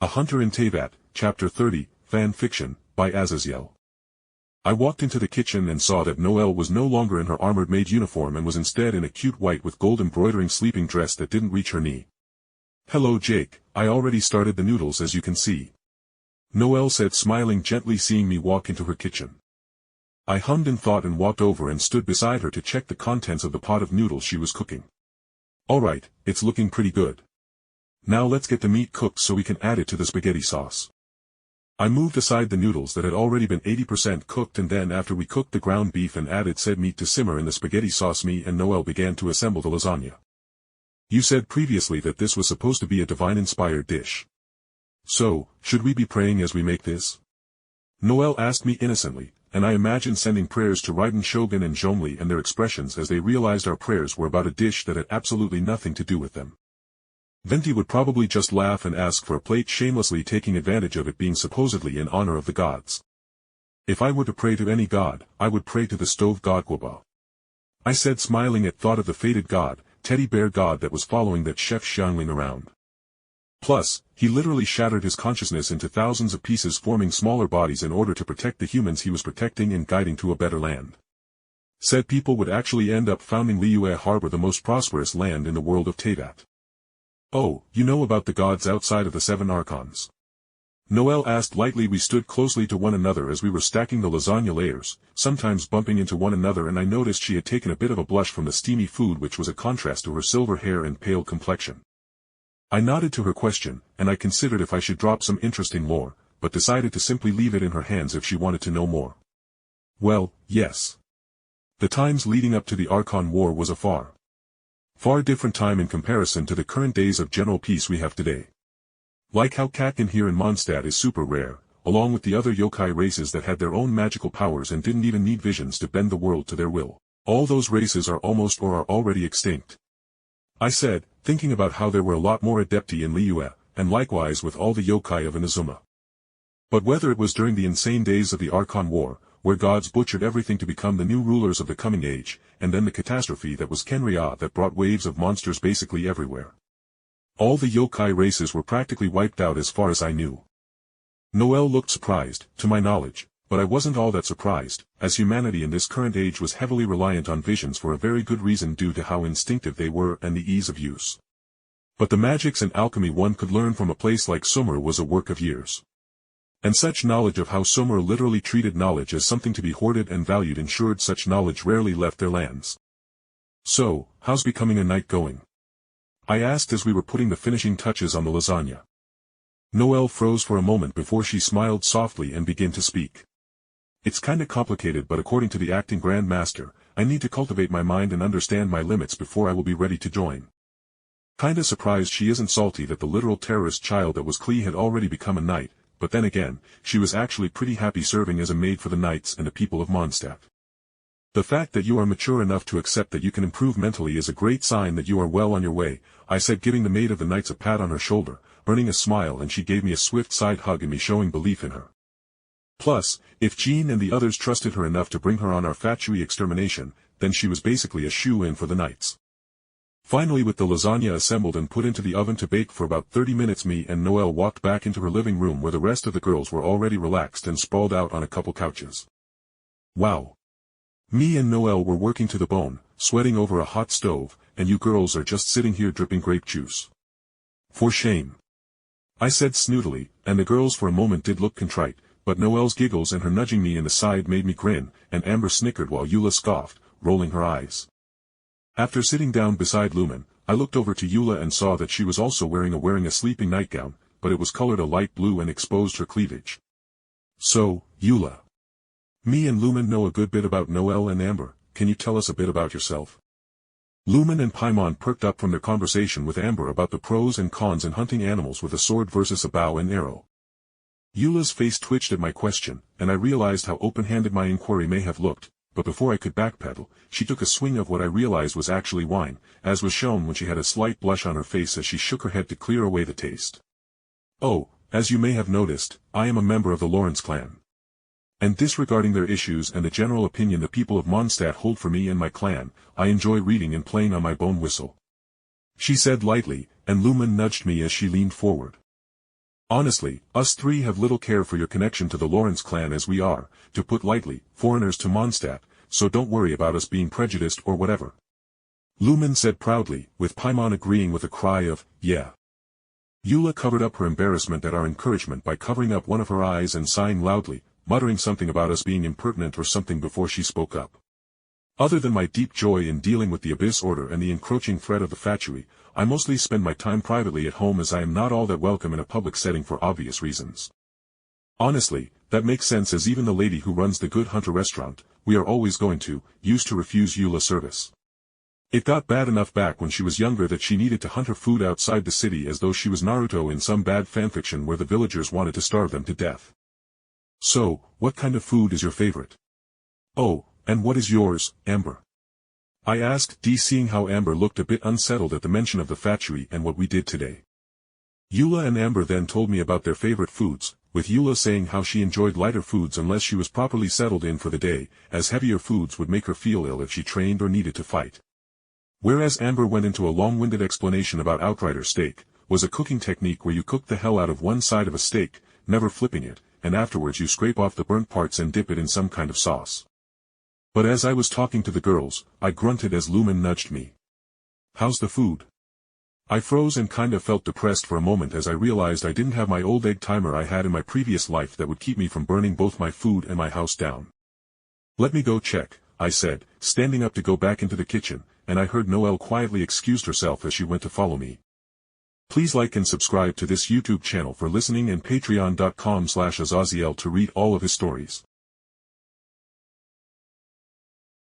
A Hunter in Teyvat, Chapter 30, Fan Fiction, by Azazyel. I walked into the kitchen and saw that Noelle was no longer in her armored maid uniform and was instead in a cute white with gold embroidering sleeping dress that didn't reach her knee. "Hello Jake, I already started the noodles as you can see," Noelle said, smiling gently, seeing me walk into her kitchen. I hummed and thought and walked over and stood beside her to check the contents of the pot of noodles she was cooking. "Alright, it's looking pretty good. Now let's get the meat cooked so we can add it to the spaghetti sauce." I moved aside the noodles that had already been 80% cooked, and then after we cooked the ground beef and added said meat to simmer in the spaghetti sauce, me and Noelle began to assemble the lasagna. "You said previously that this was supposed to be a divine-inspired dish. So, should we be praying as we make this?" Noelle asked me innocently, and I imagined sending prayers to Raiden Shogun and Zhongli and their expressions as they realized our prayers were about a dish that had absolutely nothing to do with them. Venti would probably just laugh and ask for a plate, shamelessly taking advantage of it being supposedly in honor of the gods. "If I were to pray to any god, I would pray to the stove god Guoba," I said, smiling at thought of the fated god, teddy bear god that was following that chef Xiangling around. Plus, he literally shattered his consciousness into thousands of pieces, forming smaller bodies in order to protect the humans he was protecting and guiding to a better land. Said people would actually end up founding Liyue Harbor, the most prosperous land in the world of Teyvat. "Oh, you know about the gods outside of the 7 archons?" Noelle asked lightly. We stood closely to one another as we were stacking the lasagna layers, sometimes bumping into one another, and I noticed she had taken a bit of a blush from the steamy food, which was a contrast to her silver hair and pale complexion. I nodded to her question, and I considered if I should drop some interesting lore, but decided to simply leave it in her hands if she wanted to know more. Well, yes. The times leading up to the Archon War was a far different time in comparison to the current days of general peace we have today. Like how Kakin here in Mondstadt is super rare, along with the other yokai races that had their own magical powers and didn't even need visions to bend the world to their will. All those races are almost or are already extinct, I said, thinking about how there were a lot more adepti in Liyue, and likewise with all the yokai of Inazuma. But whether it was during the insane days of the Archon War, where gods butchered everything to become the new rulers of the coming age, and then the catastrophe that was Kenria that brought waves of monsters basically everywhere, all the yokai races were practically wiped out as far as I knew. Noelle looked surprised, to my knowledge, but I wasn't all that surprised, as humanity in this current age was heavily reliant on visions for a very good reason due to how instinctive they were and the ease of use. But the magics and alchemy one could learn from a place like Sumer was a work of years. And such knowledge of how Sumer literally treated knowledge as something to be hoarded and valued ensured such knowledge rarely left their lands. "So, how's becoming a knight going?" I asked as we were putting the finishing touches on the lasagna. Noelle froze for a moment before she smiled softly and began to speak. "It's kinda complicated, but according to the acting Grand Master, I need to cultivate my mind and understand my limits before I will be ready to join." Kinda surprised she isn't salty that the literal terrorist child that was Klee had already become a knight, but then again, she was actually pretty happy serving as a maid for the knights and the people of Mondstadt. "The fact that you are mature enough to accept that you can improve mentally is a great sign that you are well on your way," I said, giving the maid of the knights a pat on her shoulder, earning a smile, and she gave me a swift side hug and me showing belief in her. Plus, if Jean and the others trusted her enough to bring her on our Fatui extermination, then she was basically a shoe-in for the knights. Finally, with the lasagna assembled and put into the oven to bake for about 30 minutes, me and Noelle walked back into her living room where the rest of the girls were already relaxed and sprawled out on a couple couches. Wow. Me and Noelle were working to the bone, sweating over a hot stove, and you girls are just sitting here dripping grape juice. "For shame," I said snootily, and the girls for a moment did look contrite, but Noelle's giggles and her nudging me in the side made me grin, and Amber snickered while Eula scoffed, rolling her eyes. After sitting down beside Lumen, I looked over to Eula and saw that she was also wearing a sleeping nightgown, but it was colored a light blue and exposed her cleavage. "So, Eula, me and Lumen know a good bit about Noelle and Amber. Can you tell us a bit about yourself?" Lumen and Paimon perked up from their conversation with Amber about the pros and cons in hunting animals with a sword versus a bow and arrow. Eula's face twitched at my question, and I realized how open-handed my inquiry may have looked, but before I could backpedal, she took a swing of what I realized was actually wine, as was shown when she had a slight blush on her face as she shook her head to clear away the taste. "Oh, as you may have noticed, I am a member of the Lawrence clan. And disregarding their issues and the general opinion the people of Mondstadt hold for me and my clan, I enjoy reading and playing on my bone whistle," she said lightly, and Lumen nudged me as she leaned forward. Honestly, us three have little care for your connection to the Lawrence clan as we are, to put lightly, foreigners to Mondstadt, so don't worry about us being prejudiced or whatever. Lumen said proudly, with Paimon agreeing with a cry of, yeah. Eula covered up her embarrassment at our encouragement by covering up one of her eyes and sighing loudly, muttering something about us being impertinent or something before she spoke up. Other than my deep joy in dealing with the Abyss Order and the encroaching threat of the factory, I mostly spend my time privately at home as I am not all that welcome in a public setting for obvious reasons. Honestly, that makes sense as even the lady who runs the Good Hunter restaurant, we are always going to, used to refuse Eula service. It got bad enough back when she was younger that she needed to hunt her food outside the city as though she was Naruto in some bad fanfiction where the villagers wanted to starve them to death. So, what kind of food is your favorite? Oh, and what is yours, Amber? I asked, seeing how Amber looked a bit unsettled at the mention of the factory and what we did today. Eula and Amber then told me about their favorite foods, with Eula saying how she enjoyed lighter foods unless she was properly settled in for the day, as heavier foods would make her feel ill if she trained or needed to fight. Whereas Amber went into a long-winded explanation about outrider steak, was a cooking technique where you cook the hell out of one side of a steak, never flipping it, and afterwards you scrape off the burnt parts and dip it in some kind of sauce. But as I was talking to the girls, I grunted as Lumen nudged me. How's the food? I froze and kinda felt depressed for a moment as I realized I didn't have my old egg timer I had in my previous life that would keep me from burning both my food and my house down. Let me go check, I said, standing up to go back into the kitchen, and I heard Noelle quietly excused herself as she went to follow me. Please like and subscribe to this YouTube channel for listening and patreon.com/Azazyel to read all of his stories.